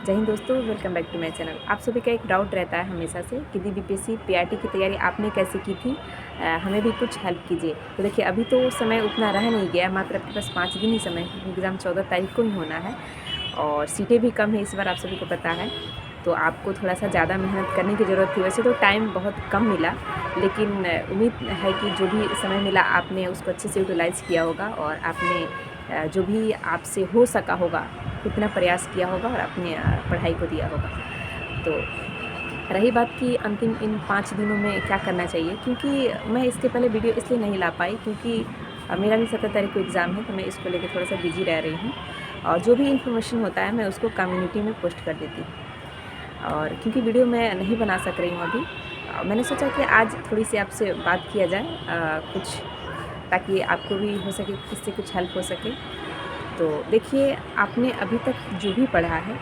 जय हिंद दोस्तों, welcome back to my channel. आप सभी का एक डाउट रहता है हमेशा से कि दीदी बीपीएससी पीआरटी की तैयारी आपने कैसे की थी, हमें भी कुछ हेल्प कीजिए। तो देखिए, अभी तो समय उतना रह नहीं गया, मात्र आपके पास 5 दिन ही समय है। एग्ज़ाम 14 तारीख को ही होना है और सीटें भी कम है इस बार, आप सभी को पता है। तो आपको थोड़ा सा ज़्यादा मेहनत करने की ज़रूरत थी। वैसे तो टाइम बहुत कम मिला, लेकिन उम्मीद है कि जो भी समय मिला आपने उसको अच्छे से यूटिलाइज़ किया होगा और आपने जो भी आपसे हो सका होगा उतना प्रयास किया होगा और अपने पढ़ाई को दिया होगा। तो रही बात कि अंतिम इन 5 दिनों में क्या करना चाहिए, क्योंकि मैं इसके पहले वीडियो इसलिए नहीं ला पाई क्योंकि मेरा भी 17 तारीख को एग्ज़ाम है, तो मैं इसको लेकर थोड़ा सा बिजी रह रही हूँ और जो भी इन्फॉर्मेशन होता है मैं उसको कम्युनिटी में पोस्ट कर देती हूँ। और क्योंकि वीडियो मैं नहीं बना सक रही हूँ अभी, मैंने सोचा कि आज थोड़ी सी आपसे बात किया जाए कुछ, ताकि आपको भी हो सके, इससे कुछ हेल्प हो सके। तो देखिए, आपने अभी तक जो भी पढ़ा है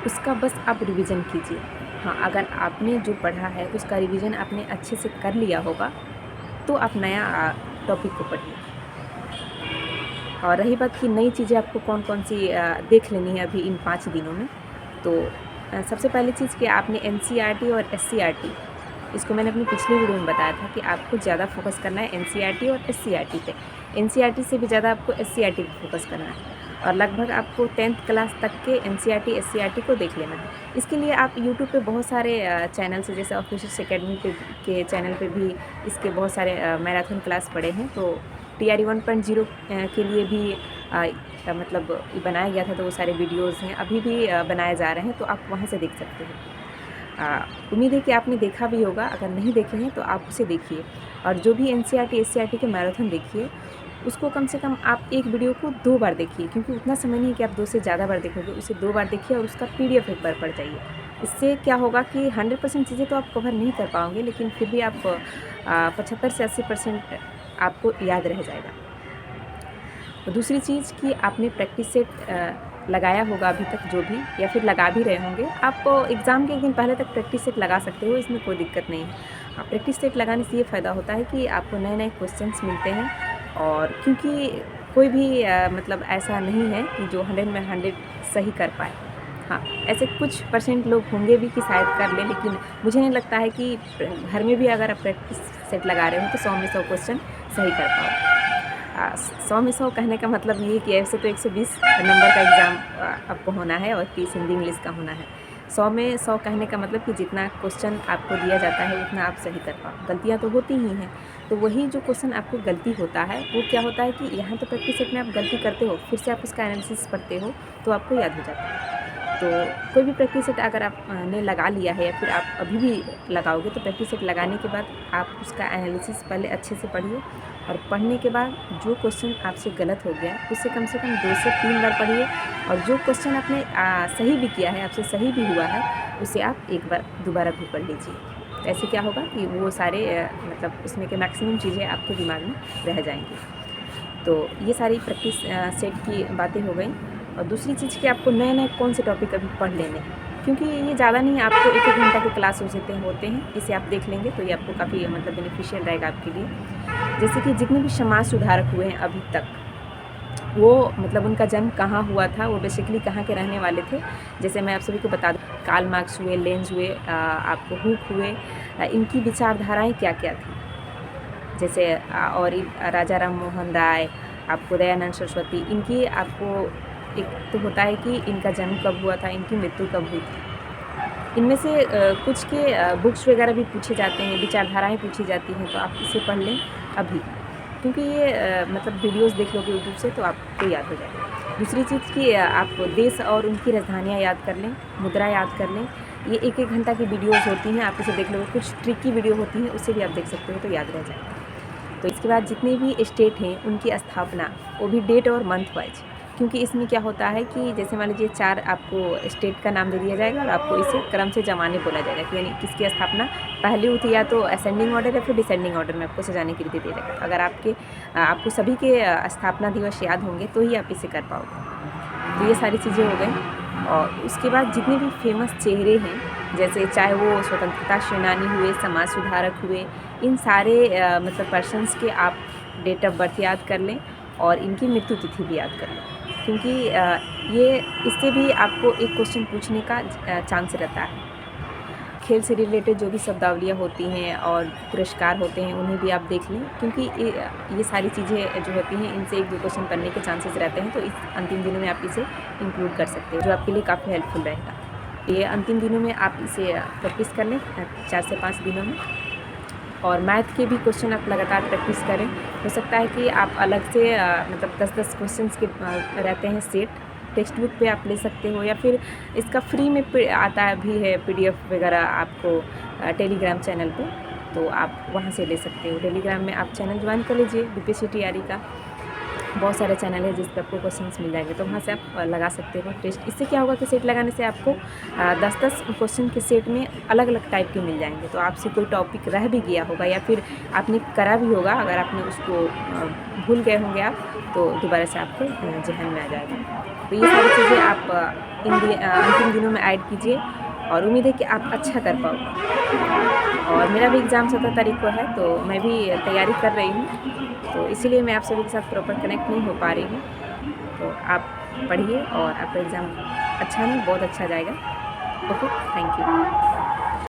उसका बस आप रिवीजन कीजिए। हाँ, अगर आपने जो पढ़ा है उसका रिवीजन आपने अच्छे से कर लिया होगा तो आप नया टॉपिक को पढ़िए। और रही बात कि नई चीज़ें आपको कौन कौन सी देख लेनी है अभी इन 5 दिनों में, तो सबसे पहली चीज़ कि आपने एनसीईआरटी और एससीईआरटी, इसको मैंने अपनी पिछली वीडियो में बताया था कि आपको ज़्यादा फोकस करना है एनसीईआरटी और एससीईआरटी पे। एनसीईआरटी से भी ज़्यादा आपको एससीईआरटी पे फोकस करना है और लगभग आपको 10th क्लास तक के एनसीईआरटी एससीईआरटी को देख लेना है। इसके लिए आप यूट्यूब पे बहुत सारे चैनल्स हैं, जैसे ऑफिशियल एकेडमी पे के चैनल पे भी इसके बहुत सारे मैराथन क्लास पड़े हैं। तो TRE 1.0 के लिए भी मतलब बनाया गया था, तो वो सारे वीडियोज़ हैं, अभी भी बनाए जा रहे हैं, तो आप वहाँ से देख सकते हैं। उम्मीद है कि आपने देखा भी होगा, अगर नहीं देखे हैं तो आप उसे देखिए। और जो भी एनसीईआरटी एससीईआरटी के मैराथन देखिए, उसको कम से कम आप एक वीडियो को 2 बार देखिए, क्योंकि उतना समय नहीं है कि आप 2 से ज़्यादा बार देखोगे। उसे 2 बार देखिए और उसका PDF एक बार पढ़ जाइए। इससे क्या होगा कि 100% चीज़ें तो आप कवर नहीं कर पाओगे, लेकिन फिर भी आप 75 से 80% आपको याद रह जाएगा। और दूसरी चीज़ कि आपने प्रैक्टिस सेट लगाया होगा अभी तक, जो भी, या फिर लगा भी रहे होंगे। आप एग्ज़ाम के एक दिन पहले तक प्रैक्टिस सेट लगा सकते हो, इसमें कोई दिक्कत नहीं है। प्रैक्टिस सेट लगाने से ये फ़ायदा होता है कि आपको नए नए क्वेश्चंस मिलते हैं, और क्योंकि कोई भी मतलब ऐसा नहीं है कि जो 100 में 100 सही कर पाए। हाँ, ऐसे कुछ परसेंट लोग होंगे भी कि शायद कर लें, लेकिन मुझे नहीं लगता है कि घर में भी अगर आप प्रैक्टिस सेट लगा रहे हो तो 100 में 100 क्वेश्चन सही कर पाओ। 100 में 100 कहने का मतलब ये कि ऐसे तो 120 नंबर का एग्ज़ाम आपको होना है और 30 हिंदी इंग्लिश का होना है। 100 में 100 कहने का मतलब कि जितना क्वेश्चन आपको दिया जाता है उतना आप सही कर पाओ। गलतियाँ तो होती ही हैं, तो वही जो क्वेश्चन आपको गलती होता है वो क्या होता है कि यहाँ तो प्रैक्टिस सेट में आप गलती करते हो, फिर से आप उसका एनालिसिस पढ़ते हो तो आपको याद हो जाता है। तो कोई भी प्रैक्टिस सेट अगर आपने लगा लिया है या फिर आप अभी भी लगाओगे, तो प्रैक्टिस सेट लगाने के बाद आप उसका एनालिसिस पहले अच्छे से पढ़िए, और पढ़ने के बाद जो क्वेश्चन आपसे गलत हो गया उसे कम से कम 2 से 3 बार पढ़िए, और जो क्वेश्चन आपने सही भी किया है, आपसे सही भी हुआ है, उसे आप एक बार दोबारा भी पढ़ लीजिए। तो ऐसे क्या होगा कि वो सारे मतलब उसमें के मैक्सिमम चीज़ें आपके दिमाग में रह जाएंगी। तो ये सारी प्रैक्टिस सेट की बातें हो गई। और दूसरी चीज़ कि आपको नए नए कौन से टॉपिक अभी पढ़ लेने हैं, क्योंकि ये ज़्यादा नहीं है, आपको 1-1 घंटा के क्लास होते हैं, इसे आप देख लेंगे तो ये आपको काफ़ी मतलब बेनिफिशियल रहेगा आपके लिए। जैसे कि जितने भी समाज सुधारक हुए हैं अभी तक, वो मतलब उनका जन्म कहाँ हुआ था, वो बेसिकली कहाँ के रहने वाले थे। जैसे मैं आप सभी को बता दूँ, कार्ल मार्क्स हुए, लेंज हुए, आपको हुक हुए, इनकी विचारधाराएँ क्या क्या थी। जैसे और राजा राम मोहन राय, आपको दयानंद सरस्वती, इनकी आपको एक तो होता है कि इनका जन्म कब हुआ था, इनकी मृत्यु कब हुई थी। इनमें से कुछ के बुक्स वगैरह भी पूछे जाते हैं, विचारधाराएँ पूछी जाती हैं, तो आप इसे पढ़ लें अभी, क्योंकि ये मतलब वीडियोस देख लोगे यूट्यूब से तो आपको याद हो जाएगा। दूसरी चीज़ कि आप देश और उनकी राजधानियाँ याद कर लें, मुद्रा याद कर लें। ये 1-1 घंटा की वीडियोस होती हैं, आप इसे देख लोगे। कुछ ट्रिकी वीडियो होती हैं, उसे भी आप देख सकते हो, तो याद रह जाएगा। तो इसके बाद जितने भी स्टेट हैं उनकी स्थापना, वो भी डेट और मंथ वाइज, क्योंकि इसमें क्या होता है कि जैसे मान लीजिए 4 आपको स्टेट का नाम दे दिया जाएगा और आपको इसे क्रम से जमाने बोला जाएगा कि यानी किसकी स्थापना पहले हुई थी, या तो असेंडिंग ऑर्डर या फिर डिसेंडिंग ऑर्डर में आपको सजाने की रीति दिया जाएगा। अगर आपको सभी के स्थापना दिवस याद होंगे तो ही आप इसे कर पाओगे। तो ये सारी चीज़ें हो गई। और उसके बाद जितने भी फेमस चेहरे हैं, जैसे चाहे वो स्वतंत्रता सेनानी हुए, समाज सुधारक हुए, इन सारे मतलब पर्सन्स के आप डेट ऑफ बर्थ याद कर लें और इनकी मृत्यु तिथि भी याद कर लें। क्योंकि ये इससे भी आपको एक क्वेश्चन पूछने का चांस रहता है। खेल से रिलेटेड जो भी शब्दावलियाँ होती हैं और पुरस्कार होते हैं उन्हें भी आप देख लें, क्योंकि ये सारी चीज़ें जो होती हैं इनसे 1-2 क्वेश्चन बनने के चांसेस रहते हैं। तो इस अंतिम दिनों में आप इसे इंक्लूड कर सकते हैं, जो आपके लिए काफ़ी हेल्पफुल रहेगा। ये अंतिम दिनों में आप इसे प्रैक्टिस कर लें 4 से 5 दिनों में। और मैथ के भी क्वेश्चन आप लगातार प्रैक्टिस करें। हो सकता है कि आप अलग से मतलब 10-10 क्वेश्चंस के रहते हैं सेट, टेक्स्ट बुक पे आप ले सकते हो, या फिर इसका फ्री में आता भी है PDF वगैरह आपको टेलीग्राम चैनल पे, तो आप वहाँ से ले सकते हो। टेलीग्राम में आप चैनल ज्वाइन कर लीजिए BPSC TRE का, बहुत सारे चैनल है जिस पे आपको क्वेश्चंस मिल जाएंगे, तो वहाँ से आप लगा सकते हो टेस्ट। इससे क्या होगा कि सेट लगाने से आपको 10-10 क्वेश्चन के सेट में अलग अलग टाइप के मिल जाएंगे। तो आपसे कोई टॉपिक रह भी गया होगा या फिर आपने करा भी होगा, अगर आपने उसको भूल गए होंगे आप, तो दोबारा से आपके जहन में आ जाएगा। तो ये सारी चीज़ें आप अंतिम दिनों में ऐड कीजिए और उम्मीद है कि आप अच्छा कर पाओगे। और मेरा भी एग्ज़ाम 17 तारीख को है, तो मैं भी तैयारी कर रही हूँ, तो इसीलिए मैं आप सभी के साथ प्रॉपर कनेक्ट नहीं हो पा रही हूँ। तो आप पढ़िए और आपका एग्ज़ाम अच्छा नहीं बहुत अच्छा जाएगा। Okay, thank you.